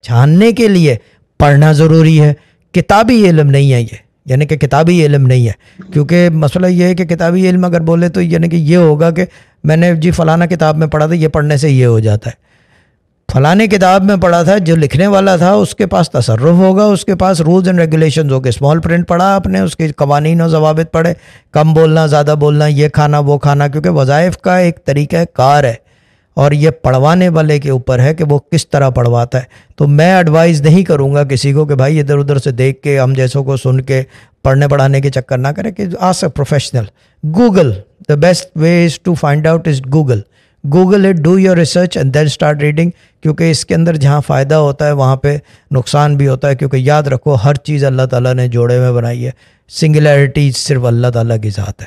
جاننے کے لیے پڑھنا ضروری ہے. کتابی علم نہیں ہے یہ، یعنی کہ کتابی علم نہیں ہے. کیونکہ مسئلہ یہ ہے کہ کتابی علم اگر بولے تو یعنی کہ یہ ہوگا کہ میں نے جی فلانا کتاب میں پڑھا تھا، یہ پڑھنے سے یہ ہو جاتا ہے. فلانی کتاب میں پڑھا تھا، جو لکھنے والا تھا اس کے پاس تصرف ہوگا، اس کے پاس رولز اینڈ ریگولیشنز ہوگے. اسمال پرنٹ پڑھا آپ نے، اس کے قوانین و ضوابط پڑھے، کم بولنا، زیادہ بولنا، یہ کھانا وہ کھانا، کیونکہ وظائف کا ایک طریقہ کار ہے اور یہ پڑھوانے والے کے اوپر ہے کہ وہ کس طرح پڑھواتا ہے. تو میں ایڈوائز نہیں کروں گا کسی کو کہ بھائی ادھر ادھر سے دیکھ کے ہم جیسوں کو سن کے پڑھنے پڑھانے کے چکر نہ کرے. کہ ask a professional. Google, the best way is to find out is Google it, do your research and then start reading. کیونکہ اس کے اندر جہاں فائدہ ہوتا ہے وہاں پہ نقصان بھی ہوتا ہے. کیونکہ یاد رکھو ہر چیز اللہ تعالیٰ نے جوڑے میں بنائی ہے، سنگولیرٹی صرف اللہ تعالیٰ کی ذات ہے.